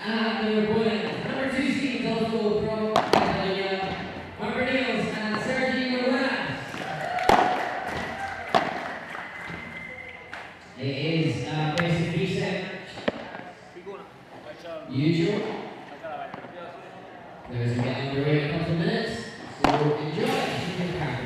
And their opponent, number 2 seed, also from Catalonia, Mark and Sergi Morales. It is a basic reset. Usual. There's a get underway in a couple of minutes, so enjoy the camera.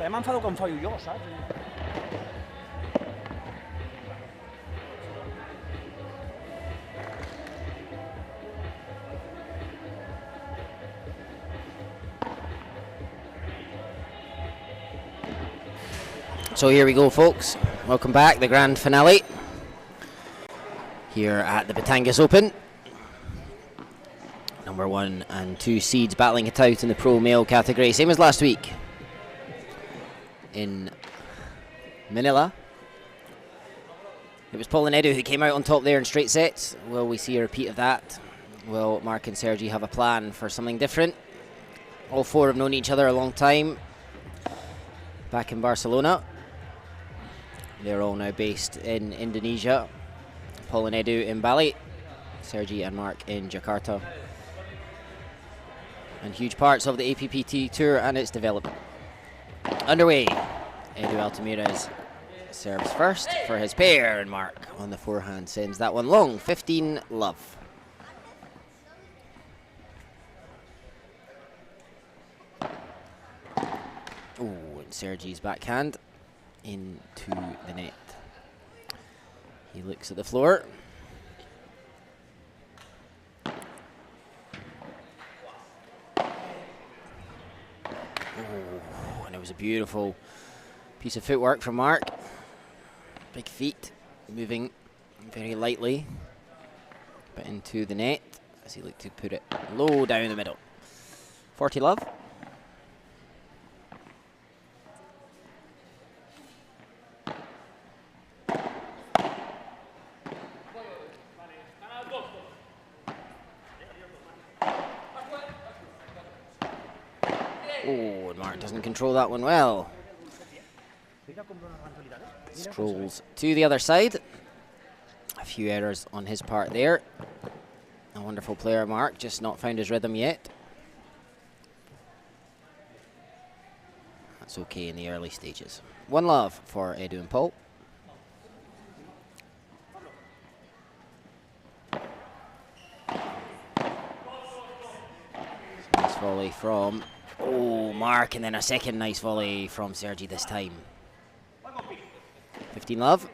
Me he enfadado con fallo yo, ¿sabes? So here we go, folks. Welcome back, the grand finale here at the Batangas Open. Number 1 and 2 seeds battling it out in the pro male category, same as last week in Manila. It was Paul and Edu who came out on top there in straight sets. Will we see a repeat of that? Will Mark and Sergi have a plan for something different? All four have known each other a long time, back in Barcelona. They're all now based in Indonesia. Paul and Edu in Bali, Sergi and Mark in Jakarta. And huge parts of the APPT tour and its development. Underway, Edu Altamira's serves first for his pair, and Mark on the forehand sends that one long, 15-love. Oh, and Sergi's backhand into the net. He looks at the floor. Oh, and it was a beautiful piece of footwork from Mark. Big feet, moving very lightly, but into the net as he looked to put it low down the middle. 40-love. Oh, and Mark doesn't control that one well. Strolls to the other side. A few errors on his part there. A wonderful player, Mark, just not found his rhythm yet. That's okay in the early stages. 1-love for Edu and Paul. volley from Mark, and then a second nice volley from Sergi this time. 15-love.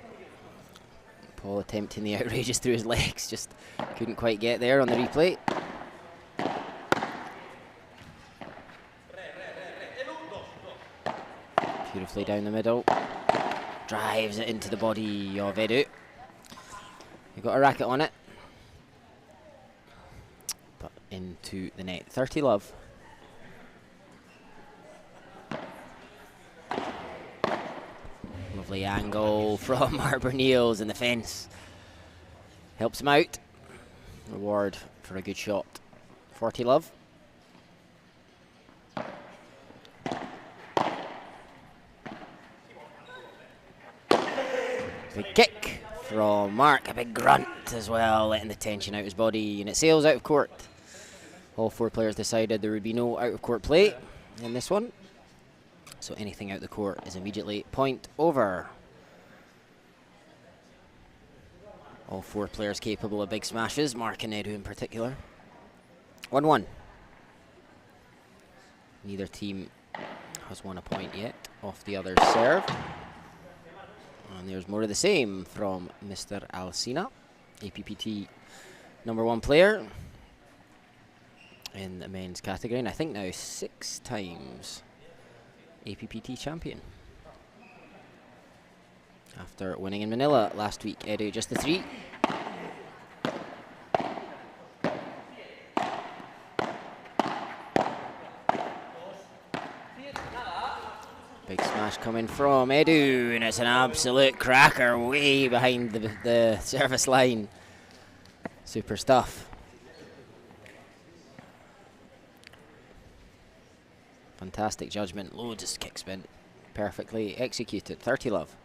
Paul attempting the outrageous through his legs, just couldn't quite get there on the replay. Beautifully down the middle. Drives it into the body of Edu. He got a racket on it. But into the net. 30-love. Lovely angle from Harbour Niels in the fence. Helps him out. Reward for a good shot. 40-love. Big kick from Mark, a big grunt as well, letting the tension out his body, and it sails out of court. All four players decided there would be no out of court play in this one, so anything out the court is immediately point over. All four players capable of big smashes, Mark and Edu in particular. 1-1. Neither team has won a point yet off the other's serve. And there's more of the same from Mr. Alsina, APPT #1 player in the men's category, and I think now 6 times APPT champion. After winning in Manila last week, Edu just the 3. Big smash coming from Edu, and it's an absolute cracker way behind the service line. Super stuff. Fantastic judgment, loads of kickspin. Perfectly executed. 30-love.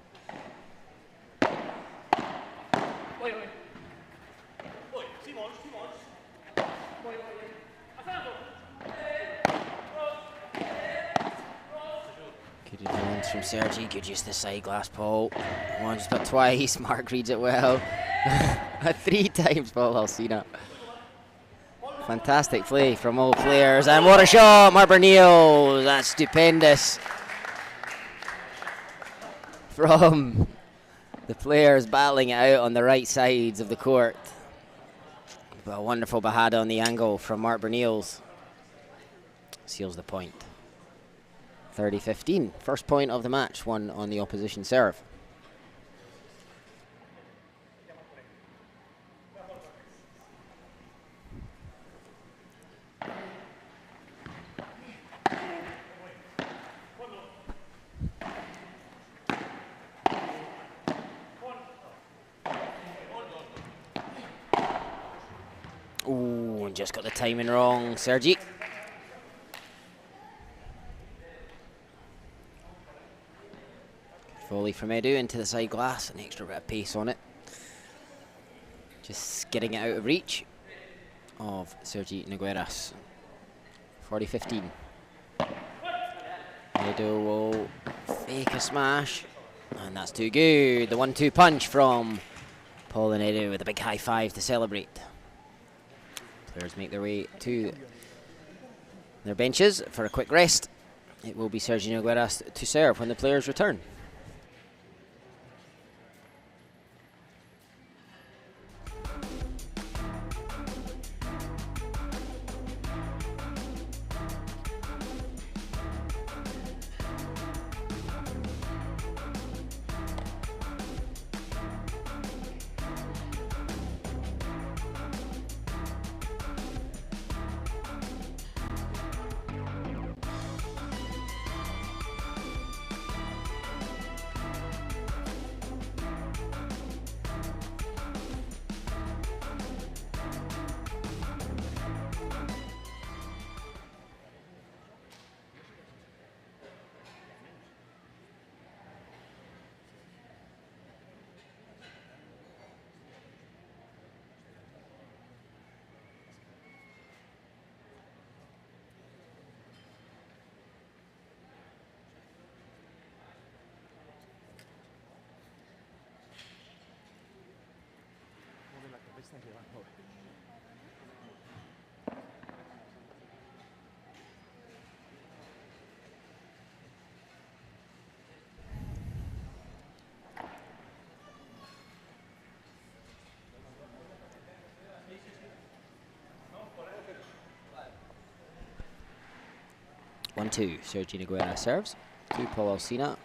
Good advance from Sergi, good use the side glass, Paul. Once but twice, Mark reads it well. 3 times, Paul Alsina. Fantastic play from all players, and what a shot, Harbour Niels. That's stupendous. From the players battling it out on the right sides of the court. But a wonderful bahada on the angle from Harbour Niels. Seals the point. 30-15, first point of the match, won on the opposition serve. Ooh, and just got the timing wrong, Sergi. Volley from Edu into the side glass, an extra bit of pace on it. Just getting it out of reach of Sergi Nogueras. 40-15. Edu will fake a smash, and that's too good. The 1-2 punch from Paul and Edu with a big high five to celebrate. Players make their way to their benches for a quick rest. It will be Sergi Nogueras to serve when the players return. 1-2. Sergi Noguera serves to Paul Alsina.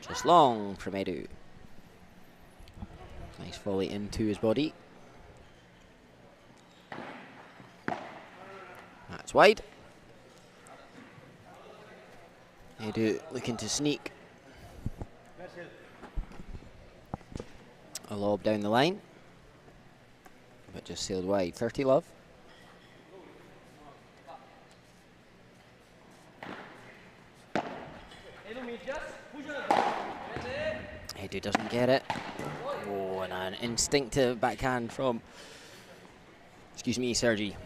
Just long from Edu. Nice volley into his body. That's wide. Edu looking to sneak a lob down the line, but just sailed wide. 30 love. Edu doesn't get it. Oh, and an instinctive backhand from, Sergi.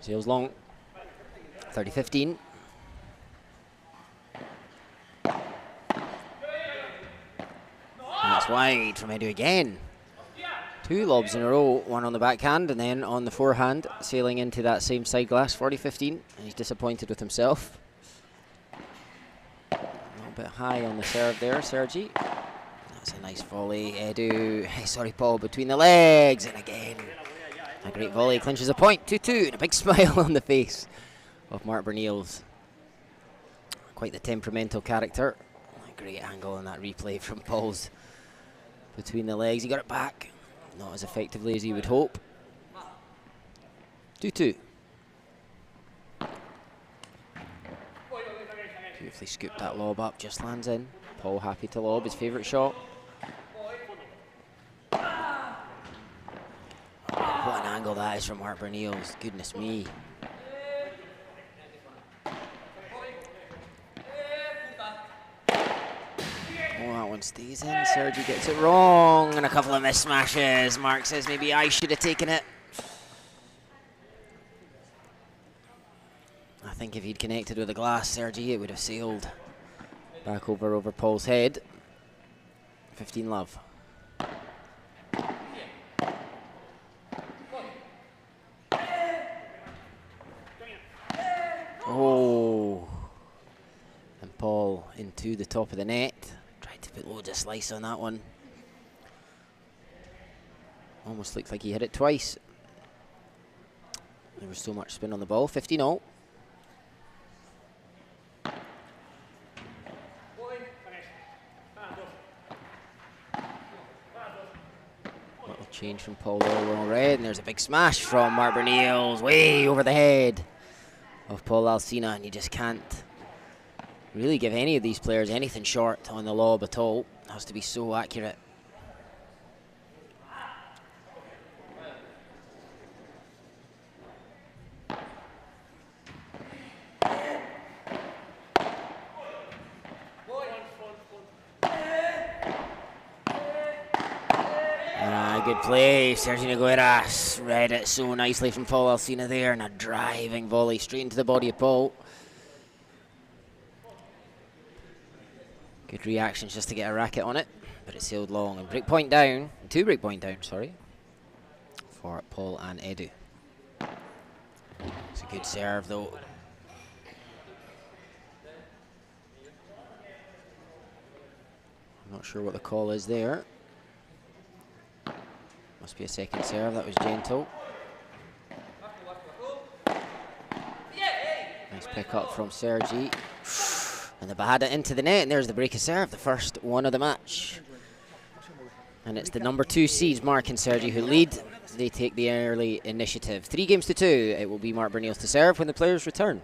Sails long. 30-15. That's wide from Edu again. 2 lobs in a row, one on the backhand and then on the forehand, sailing into that same side glass. 40-15, and he's disappointed with himself. A little bit high on the serve there, Sergi. That's a nice volley. Edu, Paul, between the legs, and again, a great volley, clinches a point. 2-2, and a big smile on the face of Mark Berniels. Quite the temperamental character. A great angle on that replay from Paul's between the legs. He got it back, not as effectively as he would hope. 2-2. Beautifully scooped that lob up, just lands in. Paul happy to lob his favourite shot. What an angle that is from Mark Berniels, goodness me. Oh, that one stays in. Sergi gets it wrong, and a couple of missed smashes. Mark says maybe I should have taken it. I think if he'd connected with the glass, Sergi, it would have sailed back over Paul's head. 15 love. Oh, and Paul into the top of the net. Tried to put loads of slice on that one. Almost looked like he hit it twice. There was so much spin on the ball. 15-0. Little change from Paul there, we're all red, and there's a big smash from Mark Berniels, way over the head of Paul Alsina, and you just can't really give any of these players anything short on the lob at all. It has to be so accurate. Good play. Sergi Noguera read it so nicely from Paul Alsina there, and a driving volley straight into the body of Paul. Good reactions just to get a racket on it, but it sailed long. And break point down, 2 break point down, sorry, for Paul and Edu. It's a good serve though. I'm not sure what the call is there. Must be a second serve, that was gentle. Nice pick up from Sergi. And the Bahada into the net, and there's the break of serve, the first one of the match. And it's the number 2 seeds, Mark and Sergi, who lead. They take the early initiative. 3-2. It will be Mark Berniels to serve when the players return.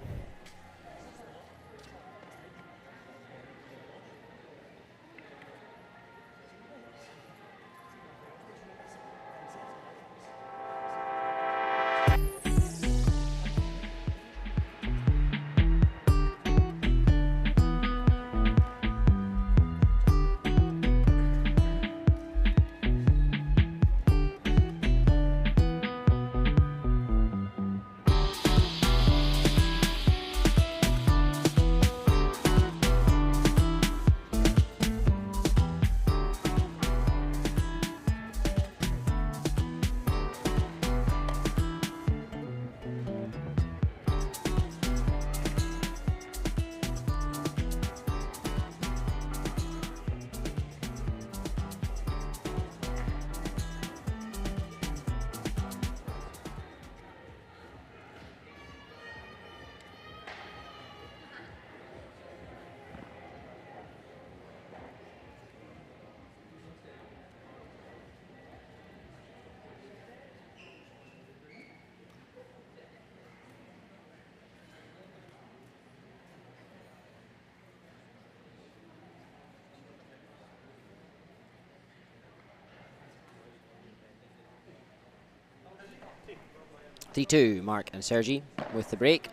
3-2, Mark and Sergi with the break.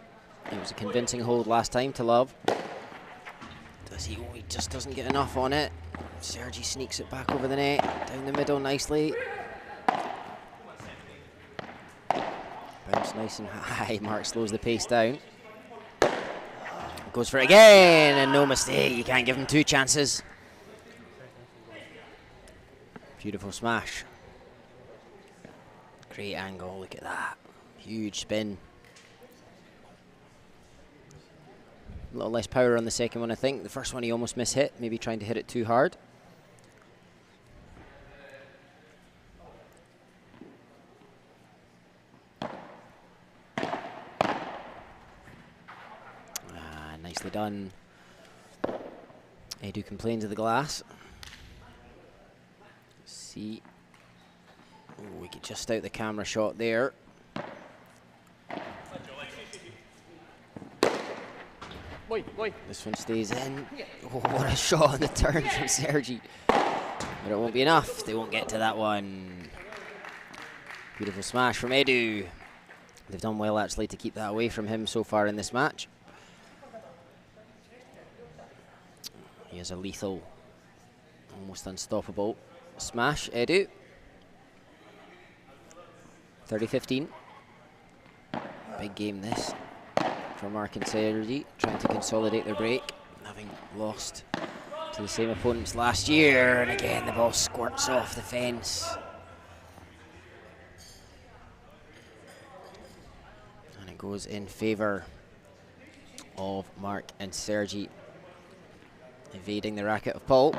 It was a convincing hold last time to Love. Does he? Oh, he just doesn't get enough on it. Sergi sneaks it back over the net, down the middle nicely. Bounce nice and high. Mark slows the pace down. Goes for it again, and no mistake. You can't give him 2 chances. Beautiful smash. Great angle, look at that. Huge spin. A little less power on the second one, I think. The first one he almost mishit, maybe trying to hit it too hard. Nicely done. Edu complains of the glass. See. Oh, we get just out the camera shot there. This one stays in. Oh, what a shot on the turn from Sergi. But it won't be enough. They won't get to that one. Beautiful smash from Edu. They've done well actually to keep that away from him so far in this match. He has a lethal, almost unstoppable smash, Edu. 30-15. Big game this for Mark and Sergi, trying to consolidate their break, having lost to the same opponents last year. And again, the ball squirts off the fence. And it goes in favour of Mark and Sergi, evading the racket of Paul.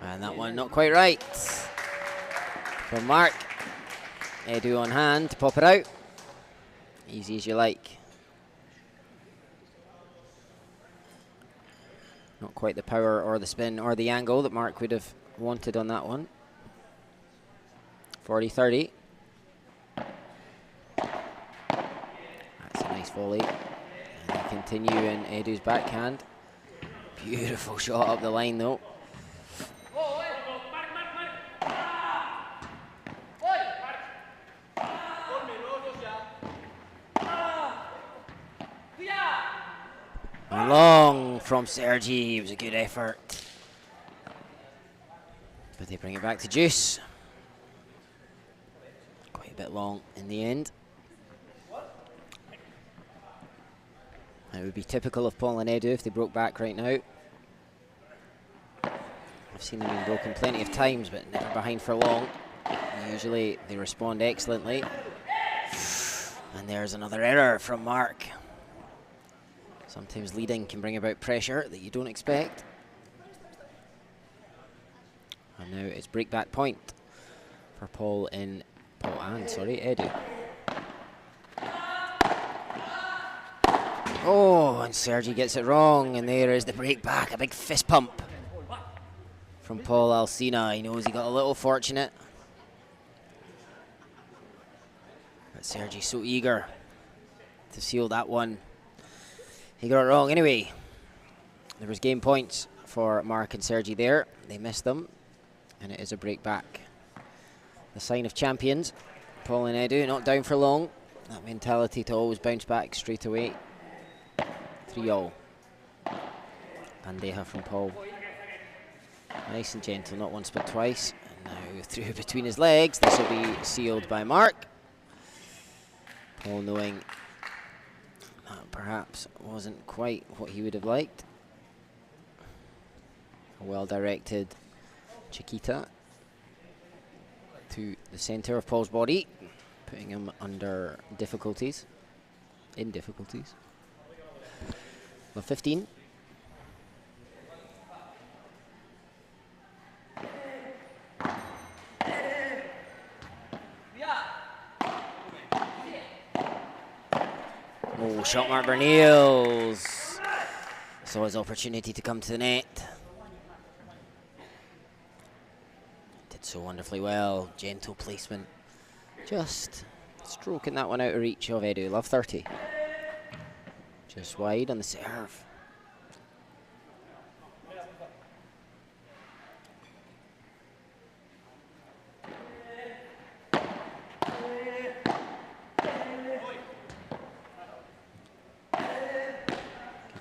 And that one not quite right. From Mark. Edu on hand to pop it out. Easy as you like. Not quite the power or the spin or the angle that Mark would have wanted on that one. 40-30. That's a nice volley. And they continue in Edu's backhand. Beautiful shot up the line though. And long from Sergi. It was a good effort. But they bring it back to Juice. Quite a bit long in the end. It would be typical of Paul and Edu if they broke back right now. I've seen them being broken plenty of times, but never behind for long. Usually they respond excellently. And there's another error from Mark. Sometimes leading can bring about pressure that you don't expect. And now it's break back point for Paul and Edu. Oh, and Sergi gets it wrong, and there is the break back, a big fist pump from Paul Alsina. He knows he got a little fortunate. But Sergi's so eager to seal that one. He got it wrong anyway. There was game points for Mark and Sergi there. They missed them, and it is a break back. The sign of champions. Paul and Edu not down for long. That mentality to always bounce back straight away. 3-all. Bandeja from Paul. Nice and gentle, not once but twice. And now through between his legs. This will be sealed by Mark. Paul knowing that perhaps wasn't quite what he would have liked. A well-directed Chiquita to the centre of Paul's body, putting him under difficulties. In difficulties. Well, 15. Oh, shot Mark Bernils. Saw his opportunity to come to the net. Did so wonderfully well. Gentle placement. Just stroking that one out of reach of Edu. Love 30. Just wide on the serve.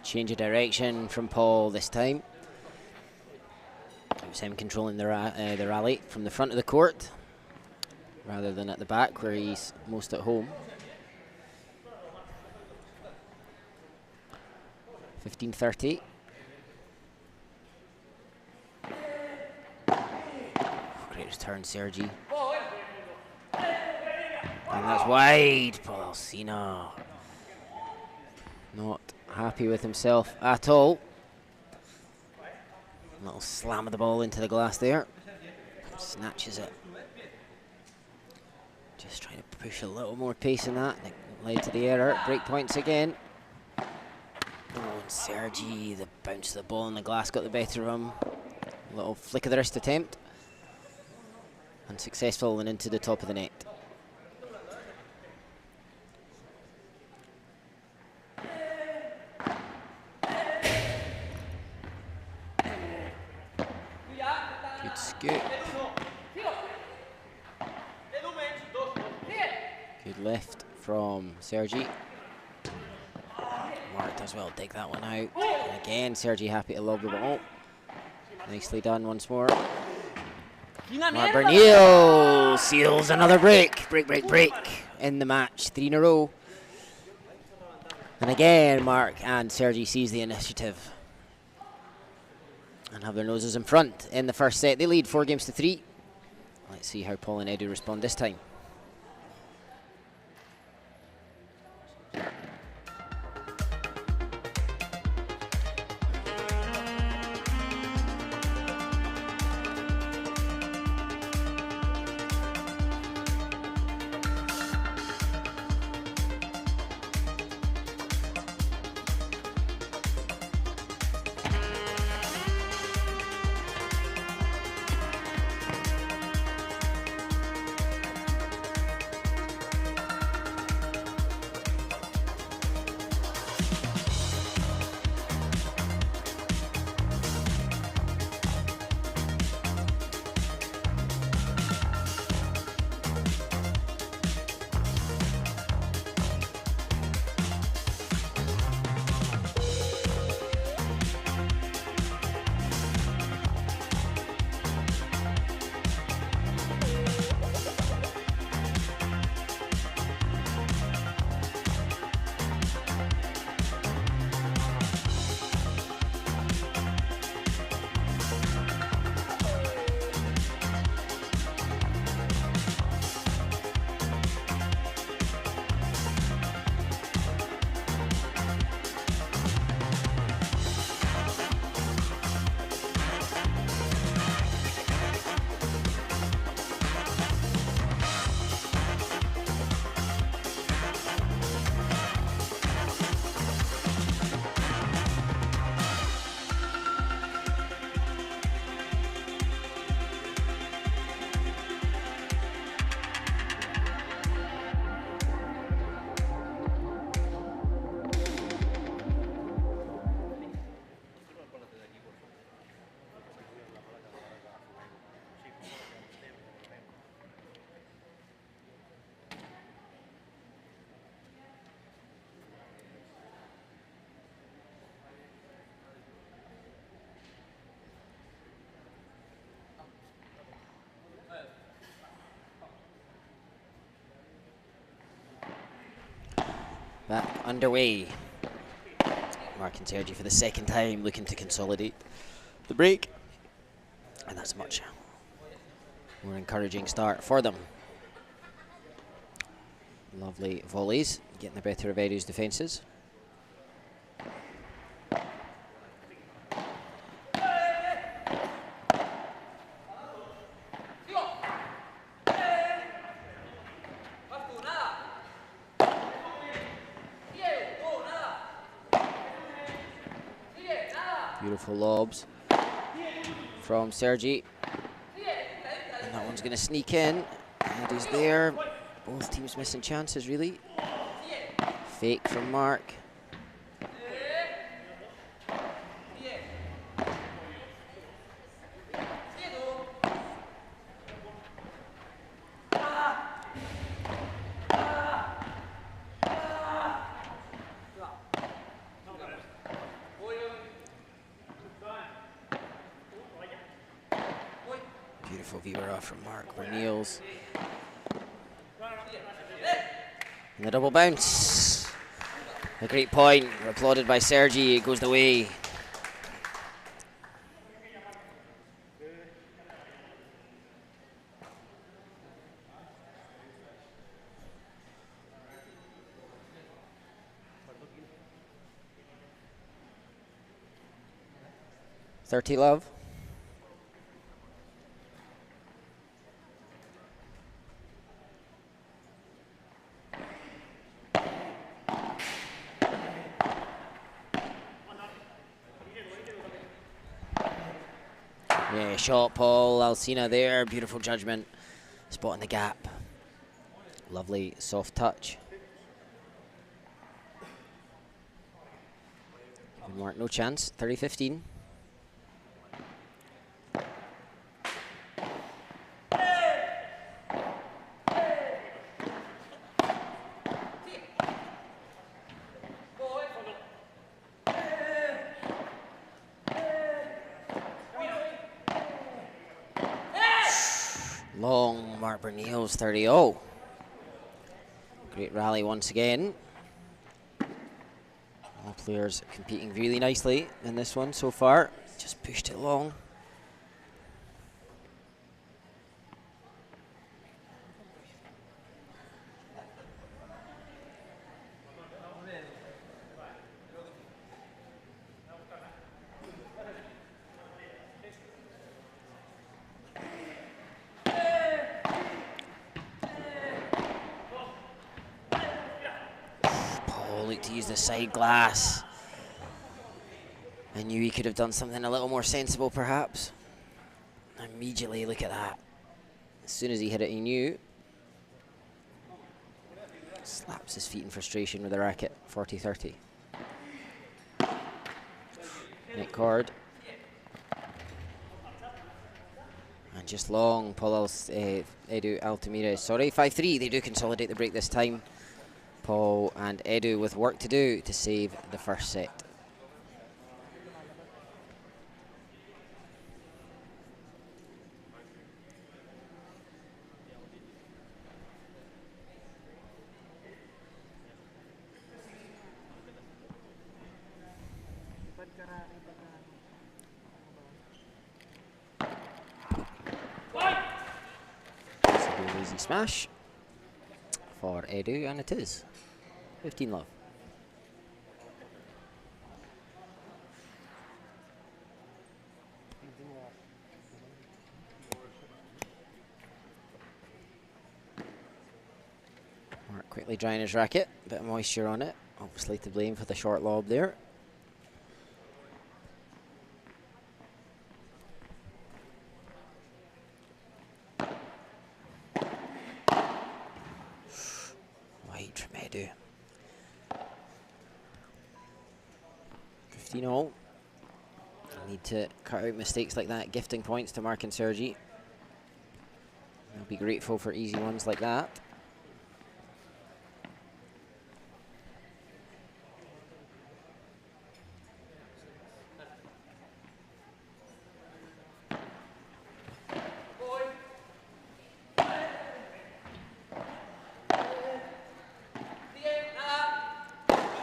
Change of direction from Paul this time. It was him controlling the rally from the front of the court rather than at the back where he's most at home. 15-30. Great return, Sergi. And that's wide. Paul Alsina. Not happy with himself at all. Little slam of the ball into the glass there. Snatches it. Just trying to push a little more pace in that. That led to the error. Break points again. Oh, and Sergi, the bounce of the ball in the glass got the better of him. A little flick of the wrist attempt. Unsuccessful and into the top of the net. Good scoop. Good lift from Sergi. Mark does well dig that one out. And again, Sergi happy to lob the ball. Nicely done once more. Mark Bernil seals another break. Break in the match. 3 in a row. And again, Mark and Sergi seize the initiative and have their noses in front in the first set. They lead 4-3. Let's see how Paul and Edu respond this time. Back underway. Mark and Sergi for the second time looking to consolidate the break. And that's a much more encouraging start for them. Lovely volleys, getting the better of Edu's defences. Beautiful lobs from Sergi. And that one's going to sneak in. And he's there. Both teams missing chances, really. Fake from Mark. Beautiful viewer from Mark Bernils. And the double bounce. A great point, applauded by Sergi. It goes the way. .30 love. Yeah, shot Paul Alsina there. Beautiful judgment. Spot in the gap. Lovely soft touch. Mark, no chance. 30-15. Long Mark Bernils 30-0. Great rally once again. All players competing really nicely in this one so far. Just pushed it long. To use the side glass. I knew he could have done something a little more sensible, perhaps. Immediately, look at that. As soon as he hit it, he knew. Slaps his feet in frustration with the racket. 40-30. Net cord. And just long, Edu Altamira. Sorry, 5-3. They do consolidate the break this time. Paul and Edu with work to do to save the first set. It's a very easy smash for Edu, and it is 15 love. Mark quickly drying his racket, bit of moisture on it, obviously to blame for the short lob there. Wide from Edu. 15-0. Need to cut out mistakes like that, gifting points to Mark and Sergi. They'll be grateful for easy ones like that.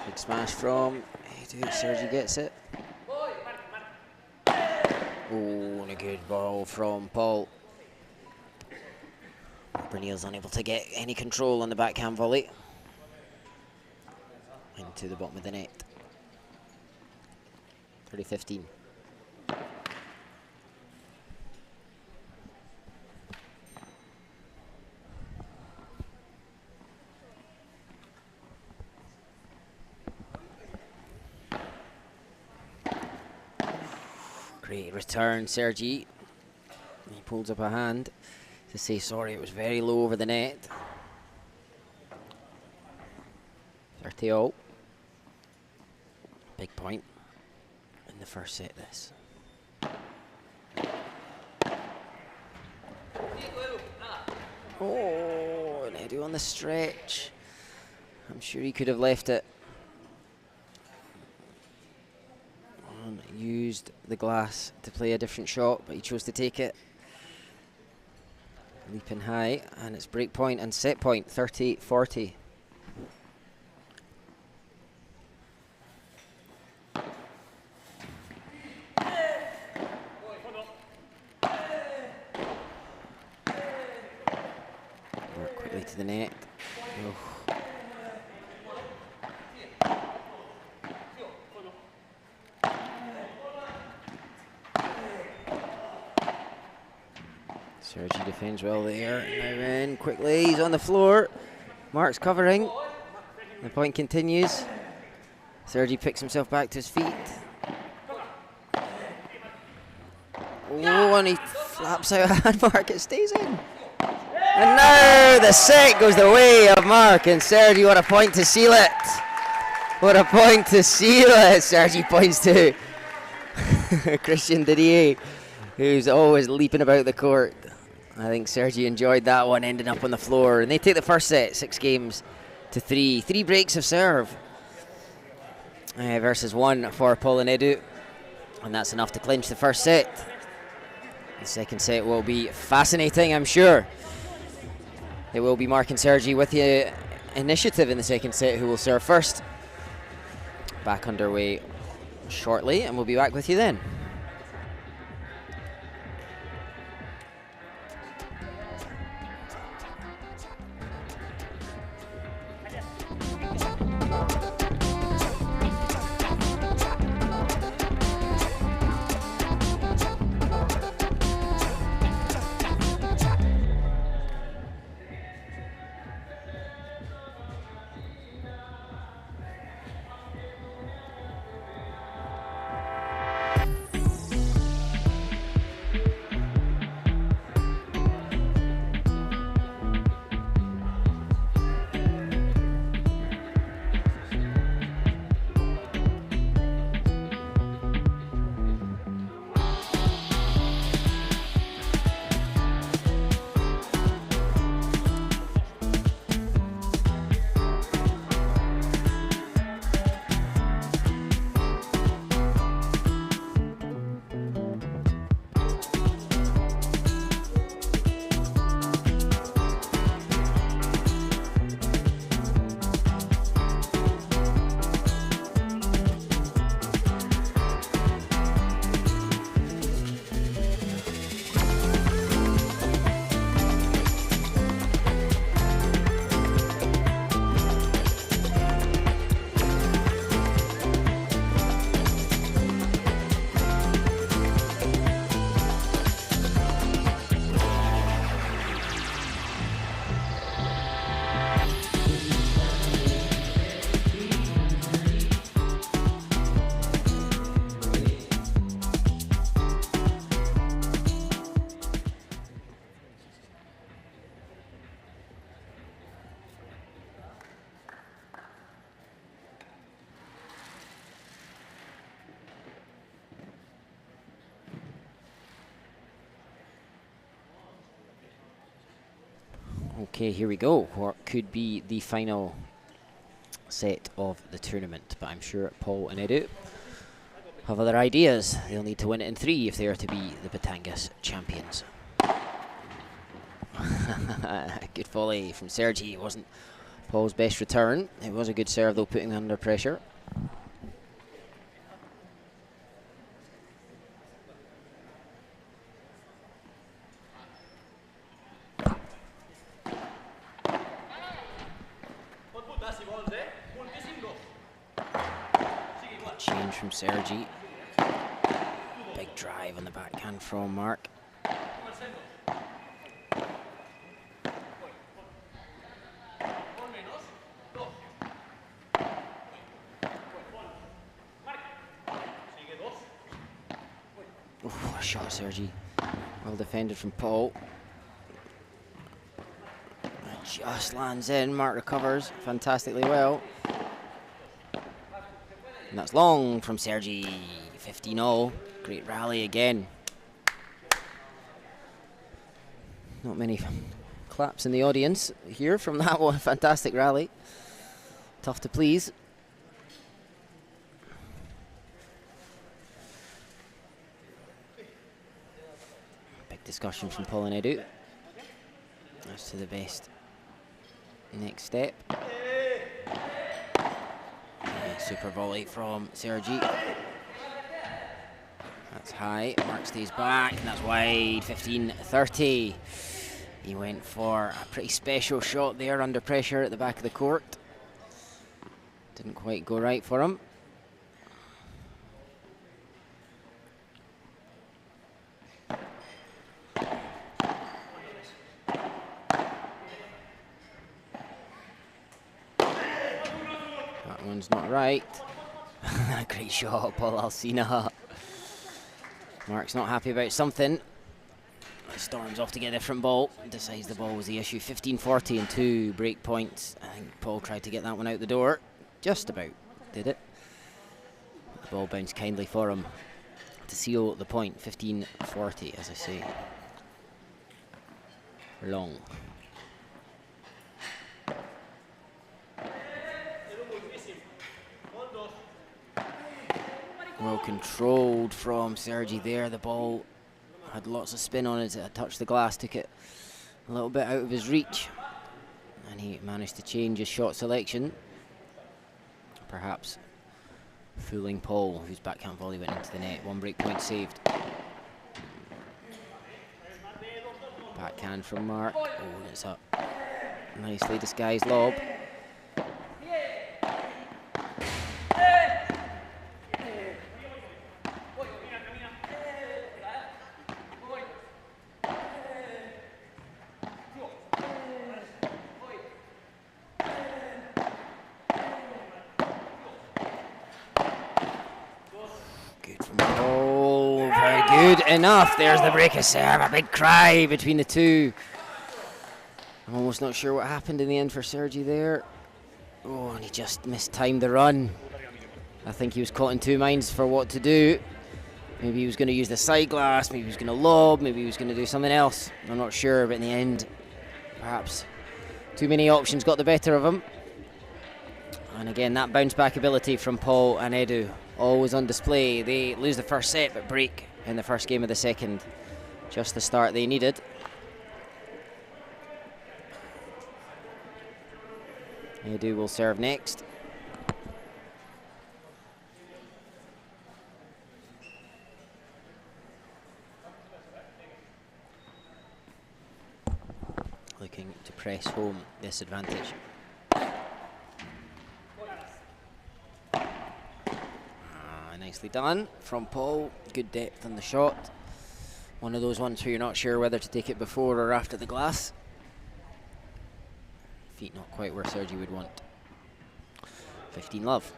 Big smash from Edu. Sergi gets it. Oh, and a good ball from Paul. Bernils unable to get any control on the backhand volley. Into the bottom of the net. 30-15. Great return, Sergi. He pulls up a hand to say sorry, it was very low over the net. 30-0. Big point in the first set, this. Oh, and Edu on the stretch. I'm sure he could have left it. Used the glass to play a different shot, but he chose to take it. Leaping high, and it's break point and set point, 30-40. Work quickly to the net. Oh. Sergi defends well there. Now in quickly, he's on the floor. Mark's covering. The point continues. Sergi picks himself back to his feet. Oh, and he flaps out a hand mark. It stays in. And now the set goes the way of Mark, and Sergi, what a point to seal it. What a point to seal it. Sergi points to Christian Didier, who's always leaping about the court. I think Sergi enjoyed that one, ending up on the floor. And they take the first set, 6-3. 3 breaks of serve versus 1 for Paul and Edu. And that's enough to clinch the first set. The second set will be fascinating, I'm sure. It will be Mark and Sergi with the initiative in the second set, who will serve first. Back underway shortly, and we'll be back with you then. Okay, here we go. What could be the final set of the tournament, but I'm sure Paul and Edu have other ideas. They'll need to win it in 3 if they are to be the Batangas champions. Good volley from Sergi. It wasn't Paul's best return. It was a good serve though, putting them under pressure. Change from Sergi. Big drive on the backhand from Mark. Oh, a shot, Sergi. Well defended from Paul. It just lands in. Mark recovers fantastically well. And that's long from Sergi. 15-0. Great rally again. Not many claps in the audience here from that one. Fantastic rally. Tough to please. Big discussion from Paul and Edu. as to the best next step. Super volley from Sergi. That's high. Mark stays back, and that's wide. 15-30. He went for a pretty special shot there under pressure at the back of the court. Didn't quite go right for him. That one's not right. Great shot, Paul Alsina. Mark's not happy about something. Storms off to get a different ball. Decides the ball was the issue. 15-40 and 2 break points. I think Paul tried to get that one out the door. Just about did it. The ball bounced kindly for him to seal the point. 15-40, as I say. Long. Well controlled from Sergi there. The ball had lots of spin on it. It had touched the glass, took it a little bit out of his reach, and he managed to change his shot selection. Perhaps fooling Paul, whose backhand volley went into the net. 1 break point saved. Backhand from Mark. Oh, it's a nicely disguised lob. Enough. There's the break of serve. A big cry between the two. I'm almost not sure what happened in the end for Sergi there. Oh, and he just mistimed the run. I think he was caught in two minds for what to do. Maybe he was going to use the side glass, maybe he was going to lob, maybe he was going to do something else. I'm not sure, but in the end, perhaps too many options got the better of him. And again, that bounce back ability from Paul and Edu, always on display. They lose the first set, but break in the first game of the second. Just the start they needed. Edu will serve next. Looking to press home this advantage. Nicely done from Paul. Good depth on the shot. One of those ones where you're not sure whether to take it before or after the glass. Feet not quite where Sergi would want. 15-love.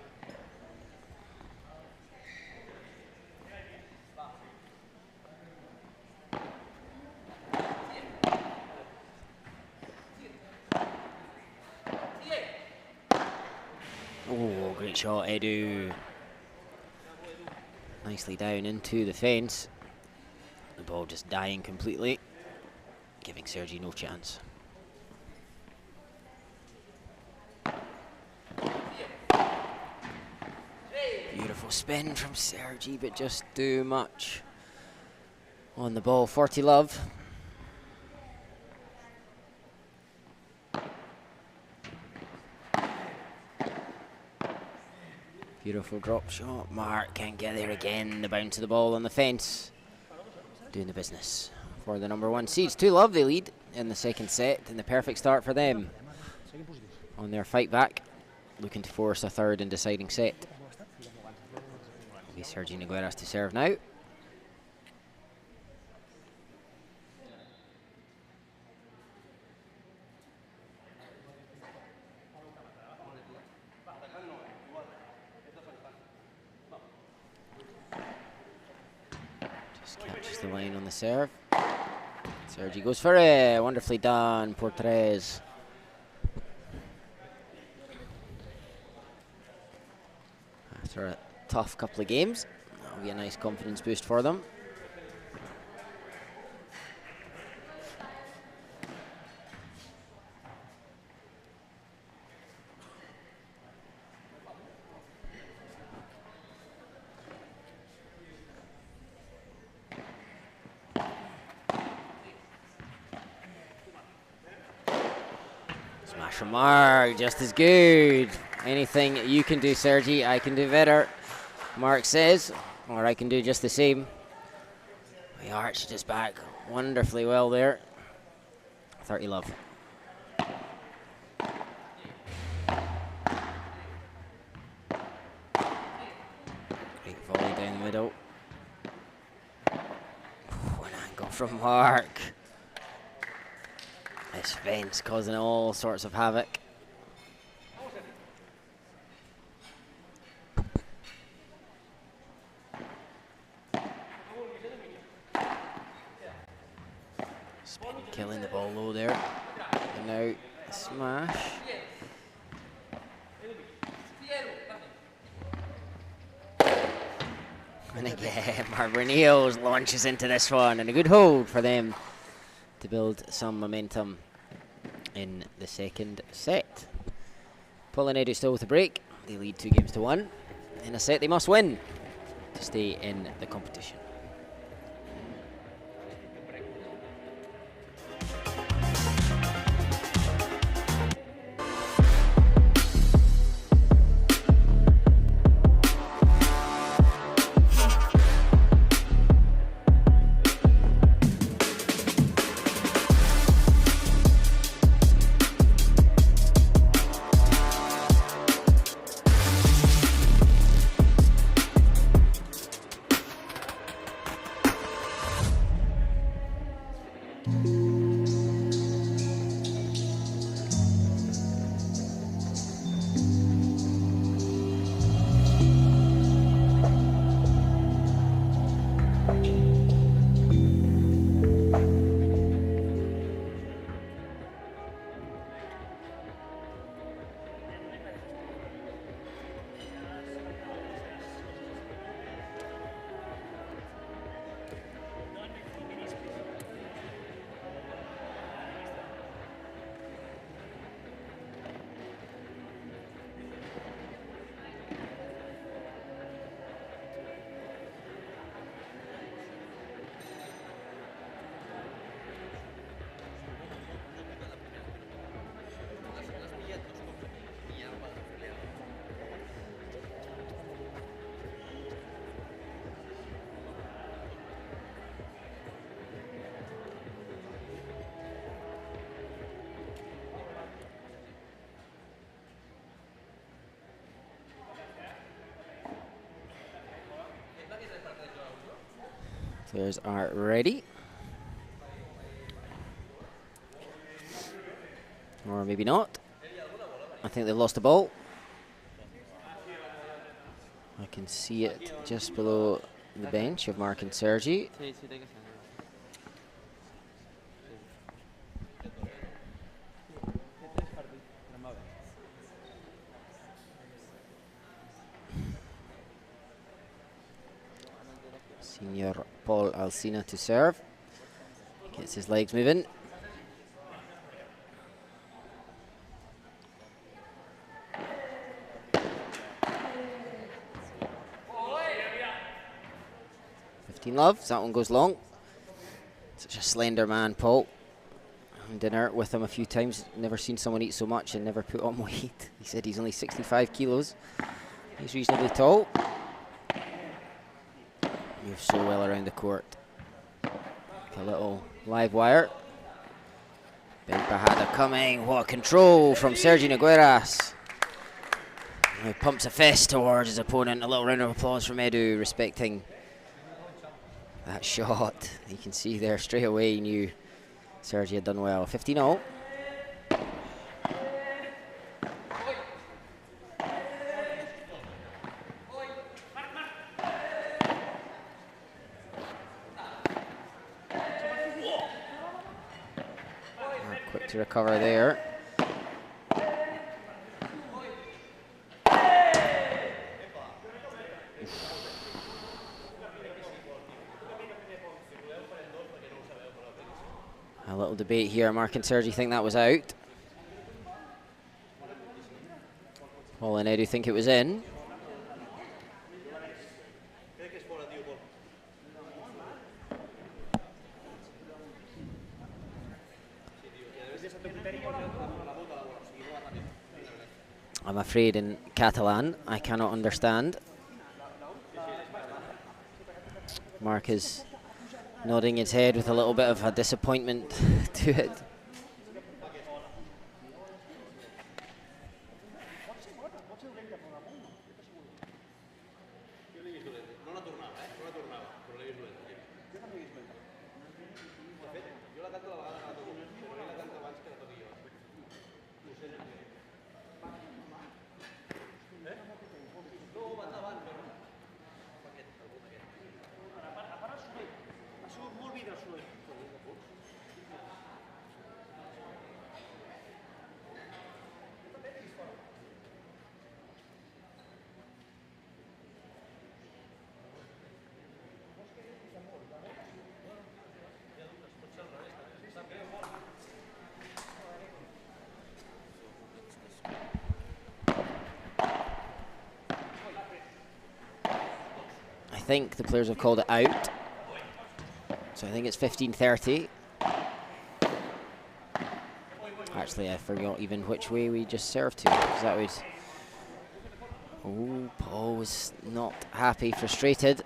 Oh, great shot, Edu. Nicely down into the fence. The ball just dying completely, giving Sergi no chance. Beautiful spin from Sergi, but just too much on the ball. 40-love. Beautiful drop shot. Mark can't get there again. The bounce of the ball on the fence. Doing the business for the number 1 seeds. 2-love they lead in the second set, and the perfect start for them on their fight back. Looking to force a third and deciding set. It'll be Sergi Nogueras to serve now. The line on the serve. Sergi goes for it. Wonderfully done, Portres. After a tough couple of games, that'll be a nice confidence boost for them. smash from Mark, just as good. Anything you can do, Sergi, I can do better, Mark says, or I can do just the same. He arched his back wonderfully well there. 30 love. Great volley down the middle. An angle from Mark. This fence causing all sorts of havoc. Spin killing the ball low there. And now a smash. And again, Barbara Niels launches into this one, and a good hold for them to build some momentum in the second set. Polinedo still with a break. They lead 2-1. In a set they must win to stay in the competition. Players are ready. Or maybe not. I think they've lost the ball. I can see it just below the bench of Mark and Sergi. Senior Paul Alsina to serve. Gets his legs moving. Love, that one goes long. Such a slender man, Paul. I'm dinner with him a few times. Never seen someone eat so much and never put on weight. He said he's only 65 kilos. He's reasonably tall. Moves so well around the court. Like a little live wire. Big Bajada coming. What control from Sergi Nogueras. He pumps a fist towards his opponent. A little round of applause from Edu, respecting that shot. You can see there straight away he knew Sergi had done well. 15-0. Quick to recover there. A little debate here. Mark and Sergi think that was out. Paul and Edu think it was in. I'm afraid in Catalan, I cannot understand. Mark is nodding his head with a little bit of a disappointment to it. I think the players have called it out. So I think it's 15-30. Actually, I forgot even which way we just served to, because that was... Oh, Paul was not happy, frustrated.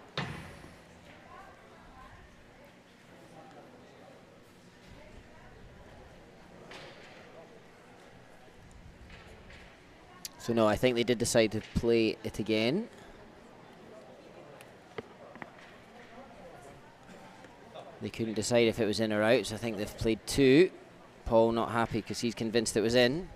So no, I think they did decide to play it again. They couldn't decide if it was in or out, so I think they've played two. Paul not happy because he's convinced it was in.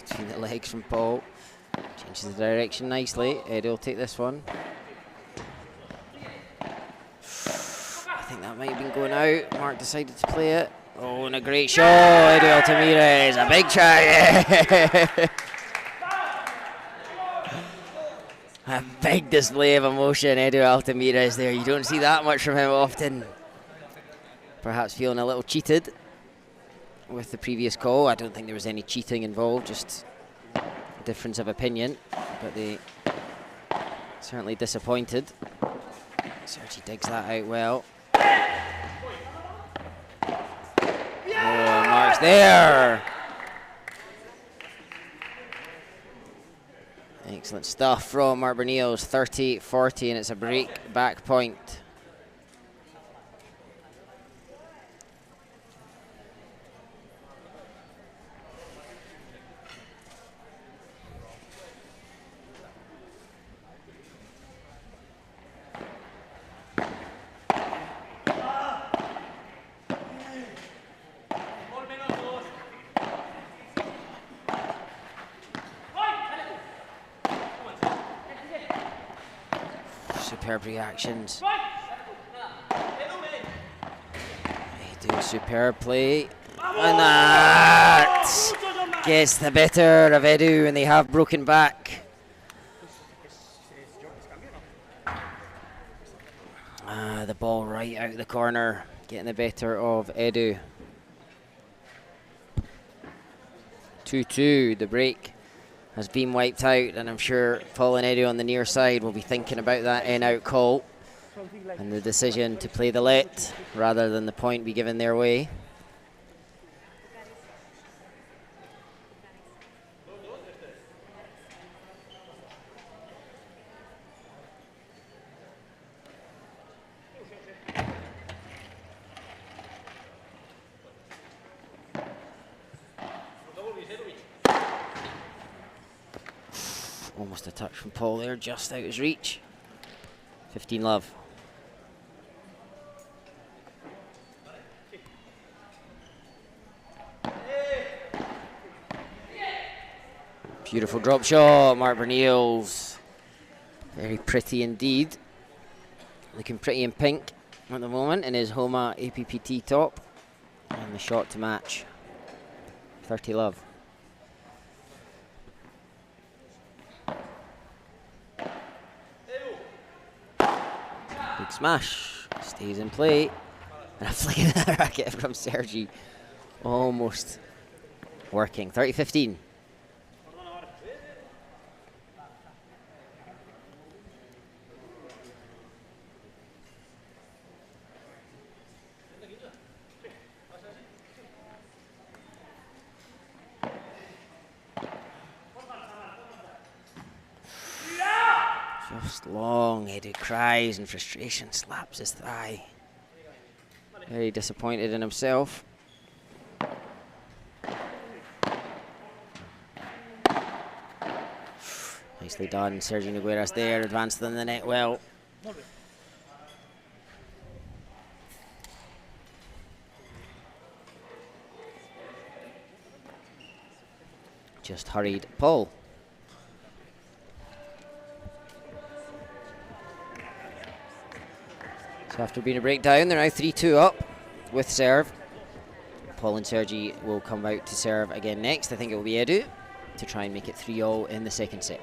Between the legs from Paul. Changes the direction nicely. Eddie will take this one. I think that might have been going out. Mark decided to play it. Oh, and a great shot. Eddie Altamira is a big try. A big display of emotion. Eddie Altamira is there. You don't see that much from him often. Perhaps feeling a little cheated with the previous call. I don't think there was any cheating involved, just a difference of opinion, but they certainly disappointed. Sergi digs that out well. Oh, Mark's there. Excellent stuff from Mark Bernios. 30-40, and it's a break back point. Superb reactions. They do superb play. And that gets the better of Edu, and they have broken back. The ball right out the corner, getting the better of Edu. 2-2, the break has been wiped out, and I'm sure Paul and Eddie on the near side will be thinking about that in-out call and the decision to play the let rather than the point be given their way. Almost a touch from Paul there, just out his reach. 15 love. Beautiful drop shot, Mark Berniels. Very pretty indeed. Looking pretty in pink at the moment in his Homa APPT top. And the shot to match. 30 love. smash. Stays in play. And a flick of the racket from Sergi. Almost working. 30-15. Just long. Edu cries in frustration, slaps his thigh. Very disappointed in himself. Nicely done. Sergi Nogueras there, advanced in the net well. Just hurried Paul. So after being a breakdown, they're now 3-2 up with serve. Paul and Sergi will come out to serve again next. I think it will be Edu to try and make it 3-all in the second set.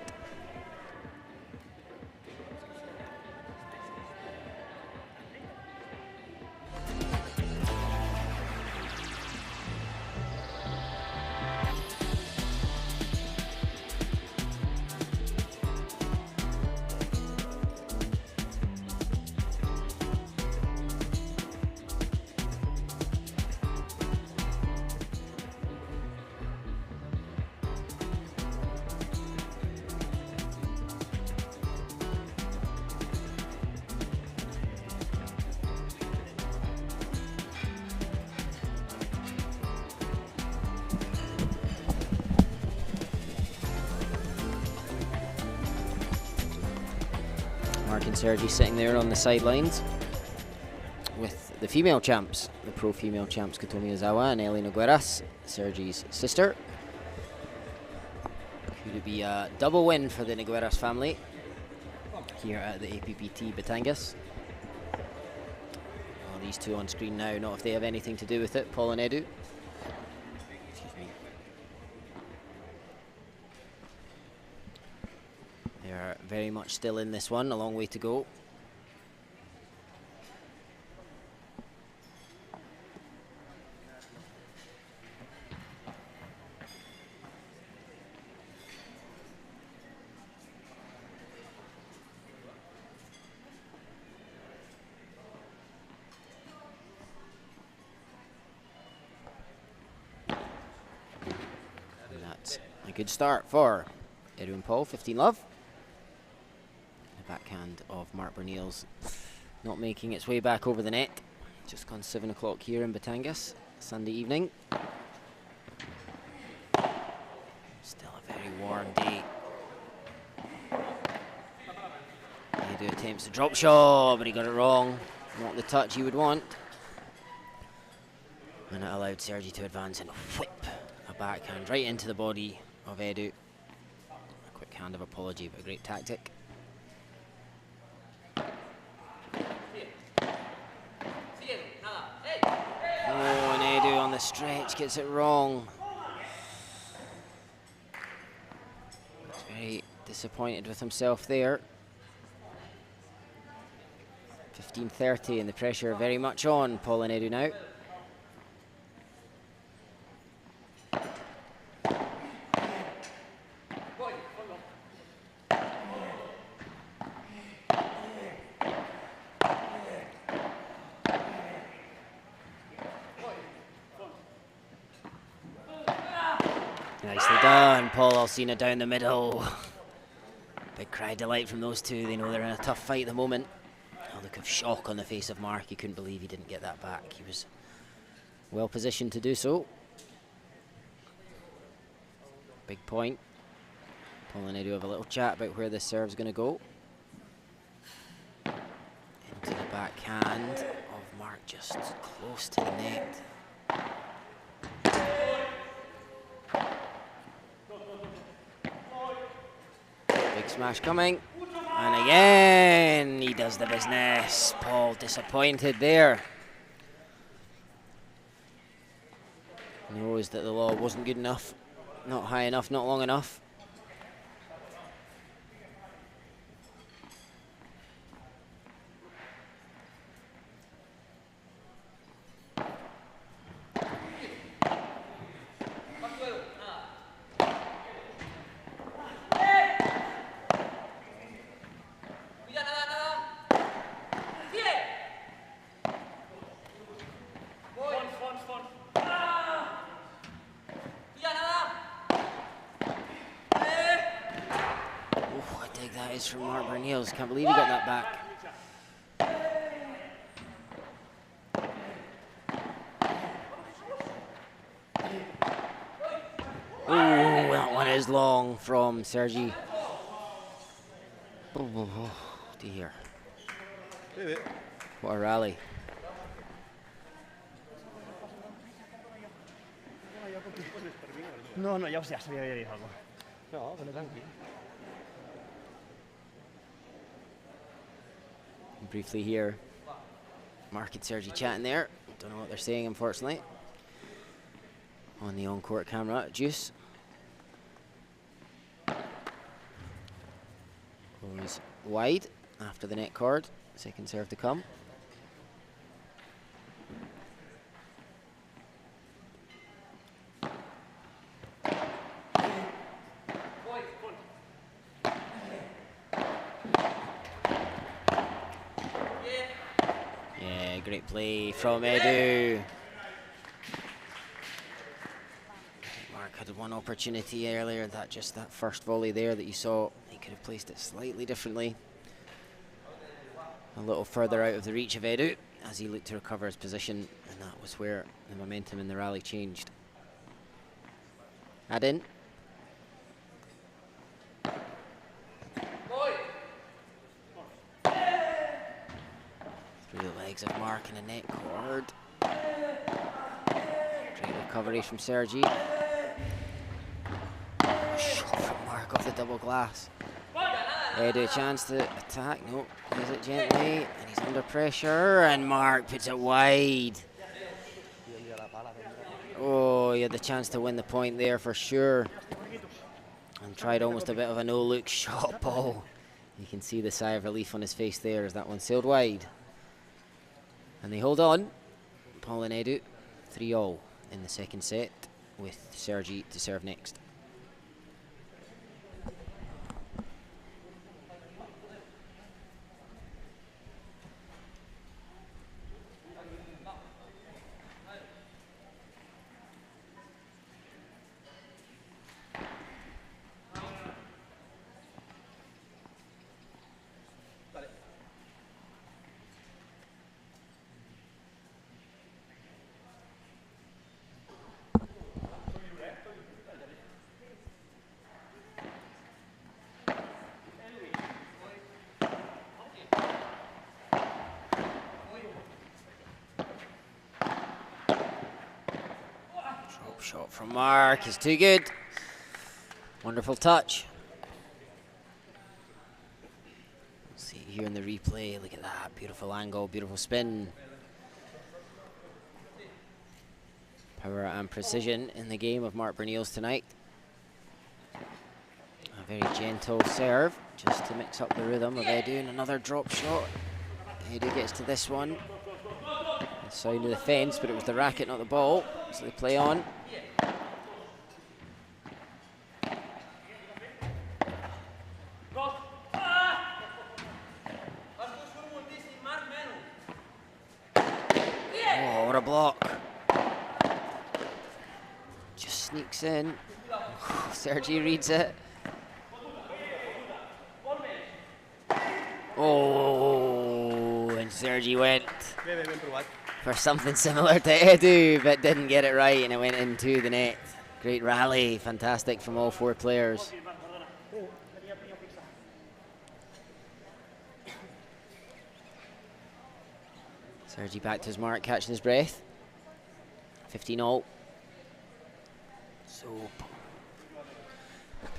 Mark and Sergi sitting there on the sidelines with the female champs, the pro female champs Katomi Ozawa and Ellie Nogueras, Sergi's sister. Could it be a double win for the Nogueras family here at the APPT Batangas? Well, these two on screen now, not if they have anything to do with it, Paul and Edu. Excuse me. They are very much still in this one, a long way to go. And that's a good start for Edu and Paul, 15-love. Backhand of Mark Bernils not making its way back over the net. Just gone 7 o'clock here in Batangas, Sunday evening. Still a very warm day. Edu attempts a drop shot, but he got it wrong. Not the touch he would want. And it allowed Sergi to advance and whip a backhand right into the body of Edu. A quick hand of apology, but a great tactic. Oh, and Edu on the stretch gets it wrong. He's very disappointed with himself there. 15-30 and the pressure very much on Paul and Edu now. Nicely done, Paul Alsina down the middle. Big cry of delight from those two. They know they're in a tough fight at the moment. A look of shock on the face of Mark. He couldn't believe he didn't get that back. He was well positioned to do so. Big point. Paul and Edu have a little chat about where this serve's going to go. Into the backhand of Mark, just close to the net. Big smash coming. And again, he does the business. Paul disappointed there. Knows that the lob wasn't good enough. Not high enough, not long enough. poise from Mark Bernils. Can't believe he got that back. Oh, that one is long from Sergi. Oh, dear. What a rally. No, ya sabía que había dicho algo. No, pero tranquilo. Briefly here, Mark and Sergi chatting there. Don't know what they're saying, unfortunately. On the on-court camera, Juice. Goes wide after the net cord. Second serve to come. Yeah, great play from Edu. Mark had one opportunity earlier, that first volley there that you saw, he could have placed it slightly differently. A little further out of the reach of Edu as he looked to recover his position, and that was where the momentum in the rally changed. Add in. Through the legs of Mark and a net cord. Great recovery from Sergi. Shot from Mark off the double glass. Edu a chance to attack. No, plays it gently, and he's under pressure, and Mark puts it wide. Oh, he had the chance to win the point there for sure. And tried almost a bit of a no-look shot ball. You can see the sigh of relief on his face there as that one sailed wide. And they hold on. Paul and Edu, 3-all in the second set, with Sergi to serve next. Shot from Mark is too good. Wonderful touch. See here in the replay, look at that. Beautiful angle, beautiful spin. Power and precision in the game of Mark Bernils tonight. A very gentle serve, just to mix up the rhythm of Edu, and another drop shot. Edu gets to this one. The sound of the fence, but it was the racket, not the ball. So they play on. Oh, what a block. Just sneaks in. Sergi reads it. Oh, and Sergi went for something similar to Edu, but didn't get it right, and it went into the net. Great rally, fantastic from all four players. Sergi back to his mark, catching his breath. 15-all. So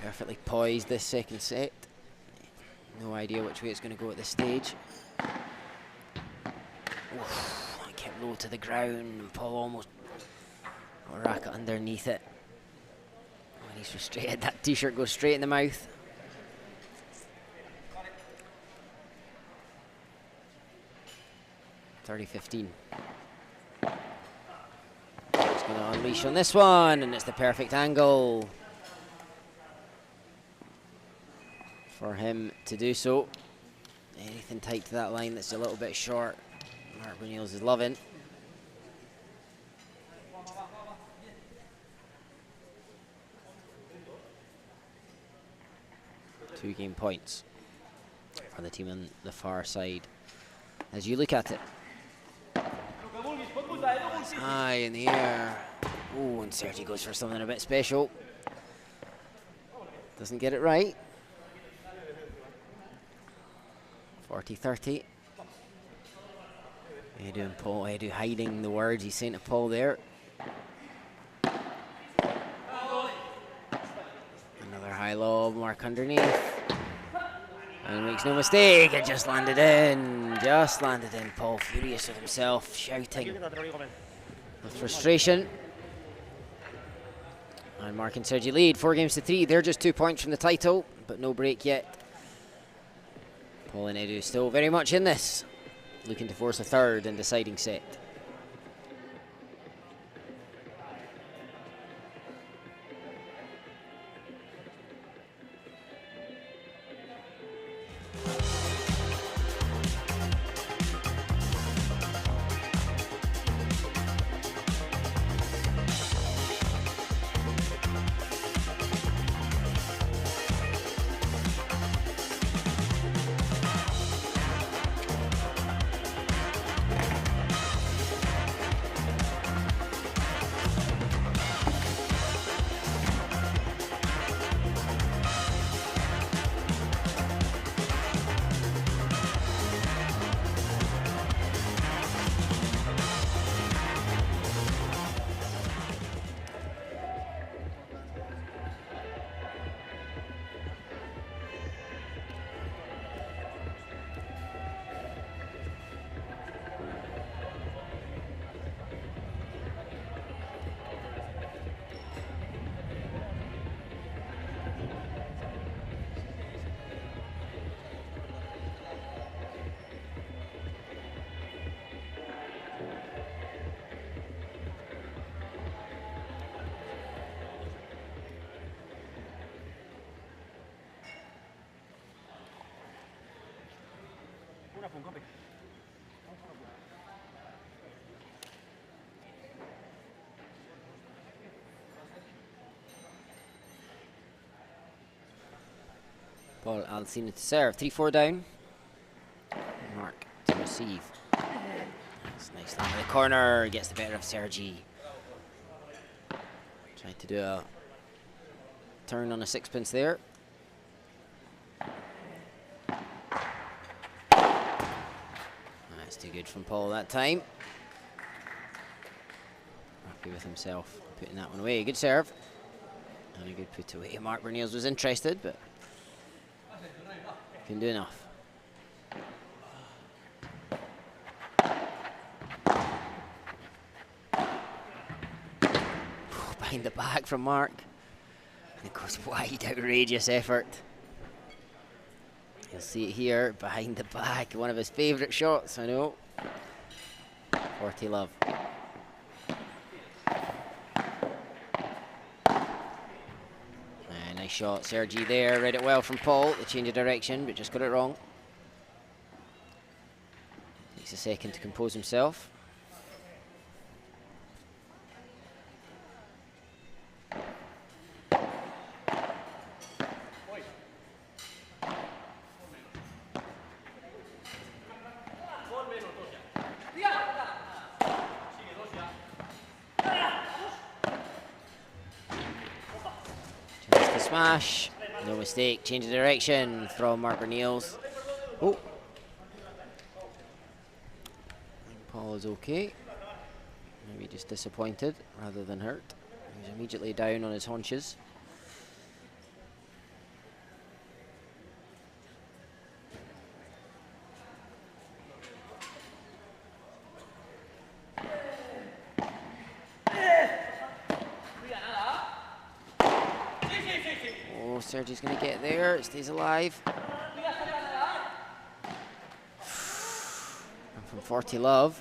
perfectly poised this second set. No idea which way it's going to go at this stage. Oof, kept low to the ground, and Paul almost got a racket underneath it. When he's frustrated, that t-shirt goes straight in the mouth. (30-15). He's going to unleash on this one, and it's the perfect angle for him to do so. Anything tight to that line that's a little bit short, Mark Bernils is loving. Two game points. for the team on the far side. As you look at it, it's high in the air. Oh, and Sergi goes for something a bit special. Doesn't get it right. 40-30. Edu and Paul, Edu hiding the words he's saying to Paul there. Another high lob, Mark underneath. And he makes no mistake, it just landed in. Just landed in. Paul furious with himself, shouting with frustration. And Mark and Sergi lead 4-3. They're just 2 points from the title, but no break yet. Paul and Edu still very much in this, looking to force a third and deciding set. Paul Alcina to serve, 3-4 down. Mark to receive. That's nice down in the corner, gets the better of Sergi. Tried to do a turn on a sixpence there. That's too good from Paul that time. Happy with himself, putting that one away. Good serve. And a good put away. Mark Bernils was interested, but couldn't do enough. Behind the back from Mark. And it goes wide, outrageous effort. You'll see it here, behind the back. One of his favourite shots, I know. 40 love. Nice shot, Sergi there, read it well from Paul, the change of direction, but just got it wrong. Takes a second to compose himself. Smash, no mistake, change of direction from Mark Bernils. Oh, Paul is okay, maybe just disappointed rather than hurt. He's immediately down on his haunches. Sergi's going to get there, it stays alive. And from 40 love,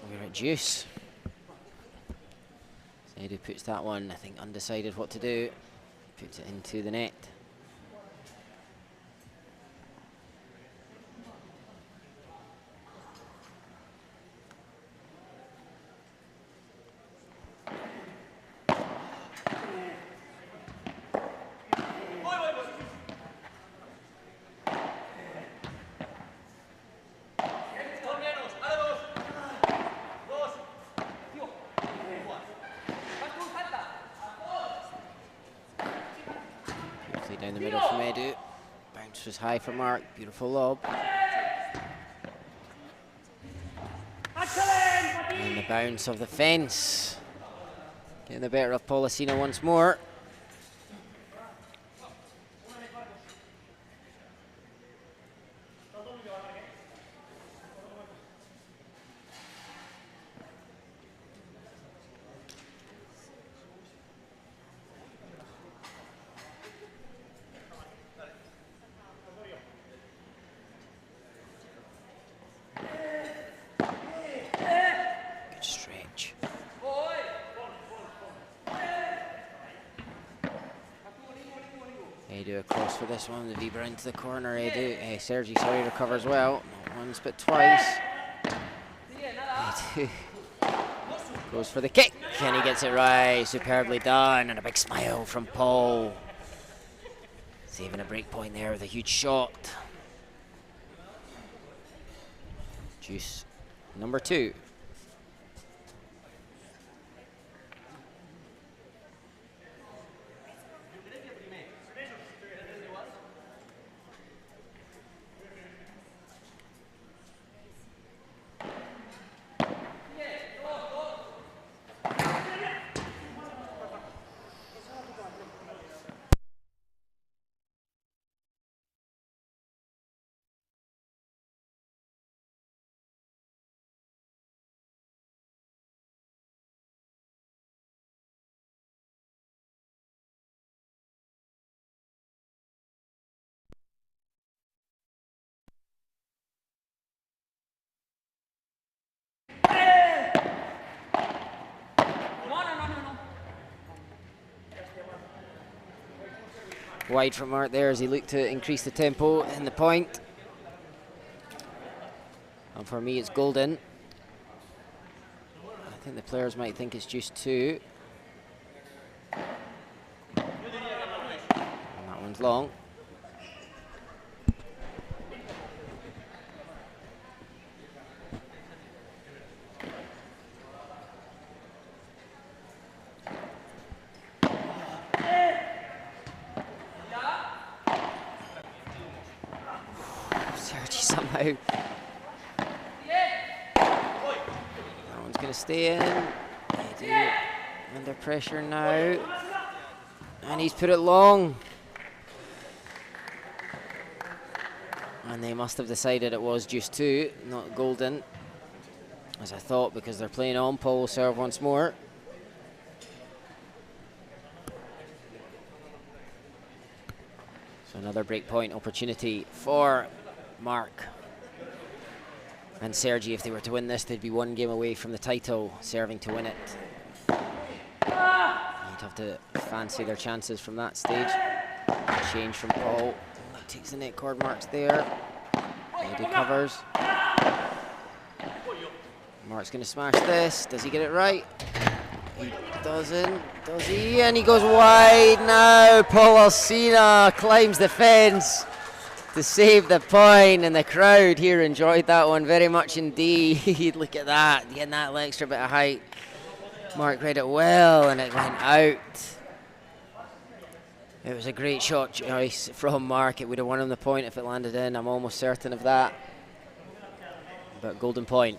we're at deuce. Edu puts that one, I think undecided what to do, puts it into the net. This was high for Mark. Beautiful lob. And the bounce of the fence. Getting the better of Policina once more. Do a cross for this one. The Vibra into the corner. Sergi, sorry, recovers well. Not once but twice. Goes for the kick, and he gets it right. Superbly done, and a big smile from Paul. Saving a break point there with a huge shot. Juice number 2. Wide from Mark there as he looked to increase the tempo in the point. And for me, it's golden. I think the players might think it's just 2. And that one's long. Somehow that one's going to stay in. Under pressure now, and he's put it long, and they must have decided it was just 2, not golden, as I thought, because they're playing on. Paul will serve once more. So another breakpoint opportunity for Mark and Sergi. If they were to win this, they'd be 1 game away from the title, serving to win it. You'd have to fancy their chances from that stage. Change from Paul. Takes the net cord marks there. He covers. Mark's going to smash this. Does he get it right? He doesn't. Does he? And he goes wide now. Policina climbs the fence to save the point, and the crowd here enjoyed that one very much indeed. Look at that, getting that extra bit of height. Mark read it well, and it went out. It was a great shot choice from Mark. It would have won him the point if it landed in. I'm almost certain of that. But golden point.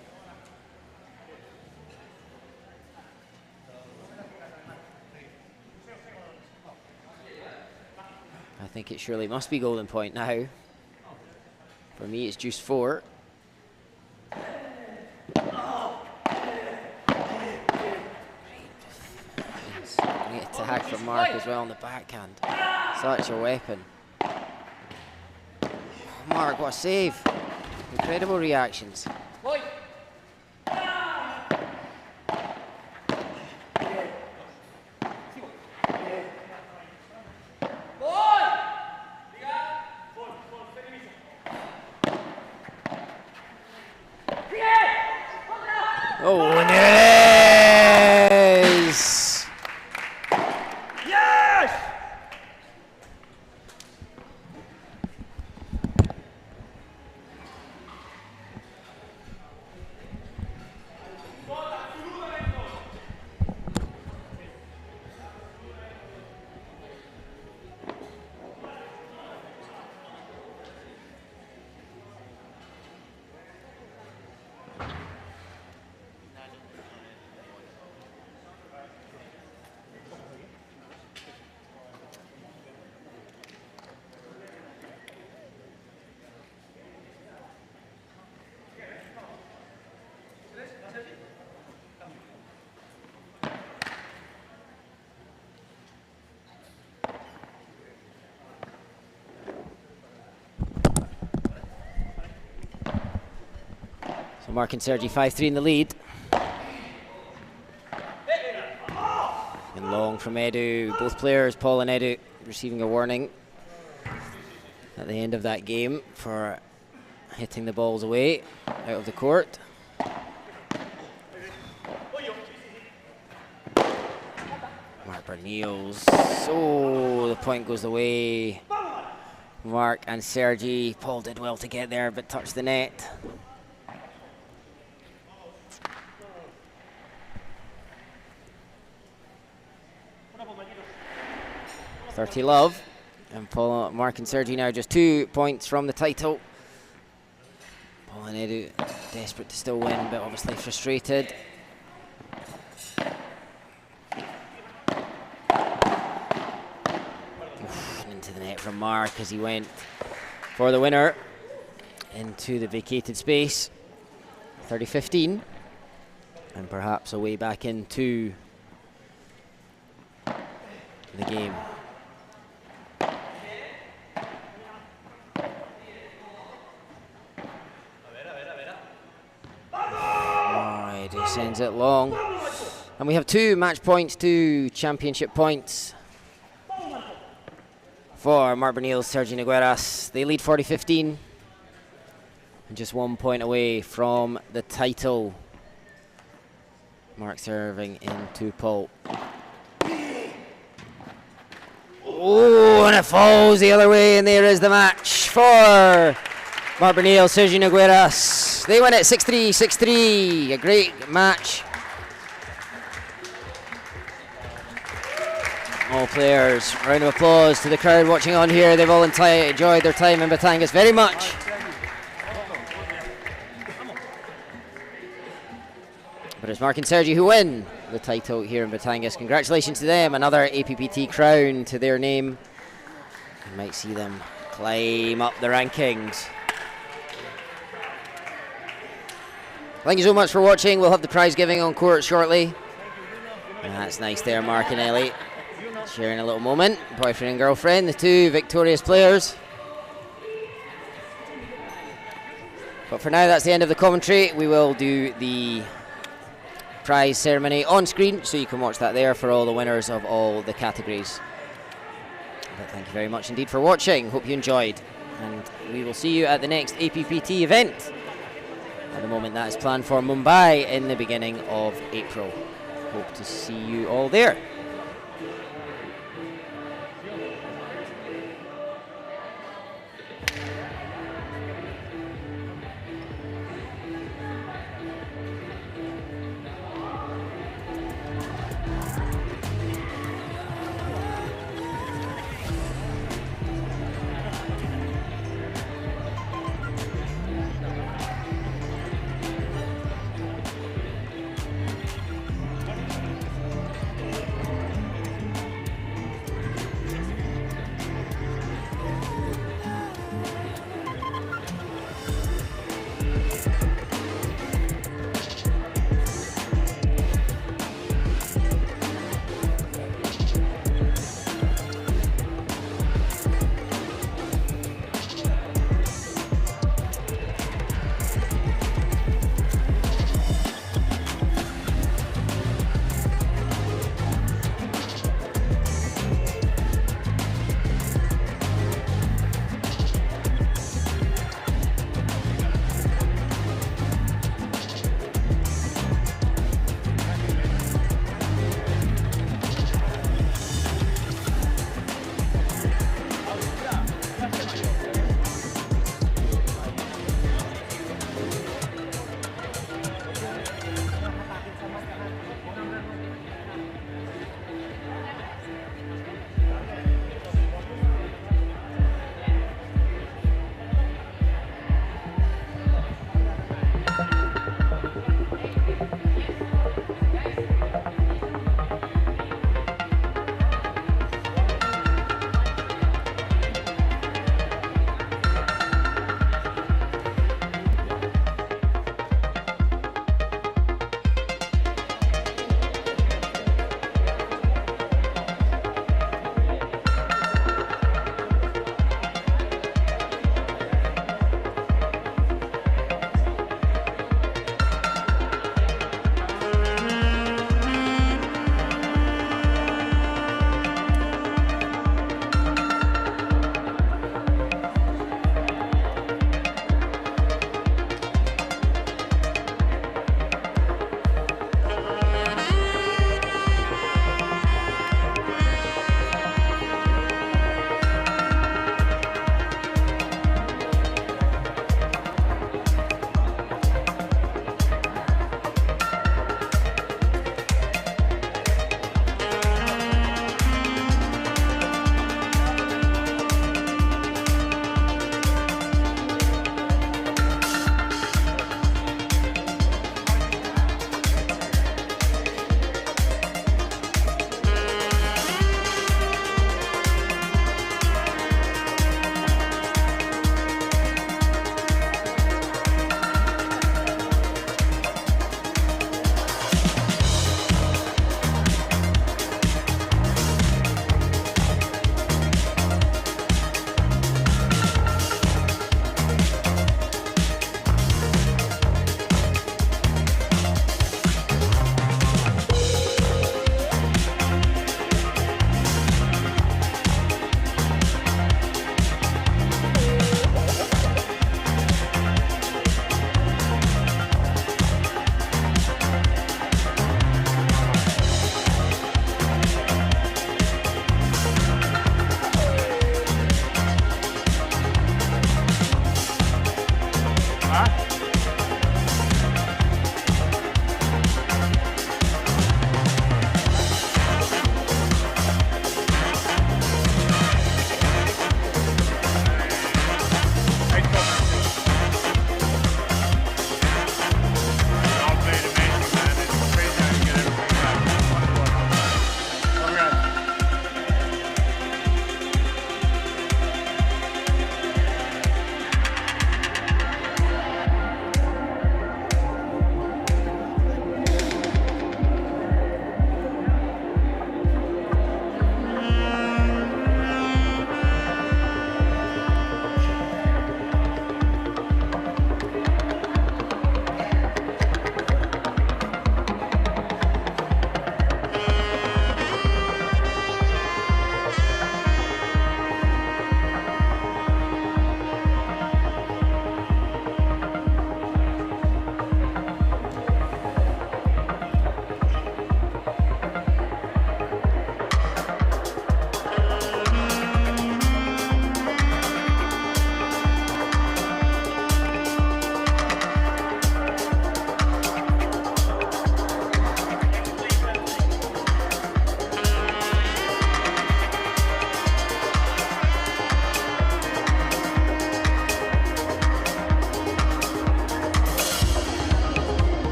I think it surely must be golden point now. For me, it's juice 4. Great attack from Mark as well on the backhand. Such a weapon. Mark, what a save. Incredible reactions. Oh, and there it is! Yes! Mark and Sergi 5-3 in the lead. And long from Edu. Both players, Paul and Edu, receiving a warning at the end of that game for hitting the balls away out of the court. Mark Bernils. Oh, the point goes away. Mark and Sergi. Paul did well to get there, but touched the net. .30 love. And Paul, Mark and Sergi now just 2 points from the title. Paul and Edu desperate to still win, but obviously frustrated. Into the net from Mark as he went for the winner into the vacated space. 30-15. And perhaps a way back into the game. He sends it long. And we have 2 match points, 2 championship points for Mark Bernils, Sergi Nogueras. They lead 40-15. And just 1 point away from the title. Mark serving into Paul. Oh, and it falls the other way, and there is the match for Mark Bernils, Sergi Nogueras. They win it 6-3, 6-3. A great match. All players, round of applause to the crowd watching on here. They've all enjoyed their time in Batangas very much. But it's Mark and Sergi who win the title here in Batangas. Congratulations to them. Another APPT crown to their name. You might see them climb up the rankings. Thank you so much for watching. We'll have the prize giving on court shortly. And that's nice there, Mark and Ellie sharing a little moment. Boyfriend and girlfriend, the 2 victorious players. But for now, that's the end of the commentary. We will do the prize ceremony on screen, so you can watch that there for all the winners of all the categories. But thank you very much indeed for watching. Hope you enjoyed. And we will see you at the next APPT event. At the moment, that is planned for Mumbai in the beginning of April. Hope to see you all there.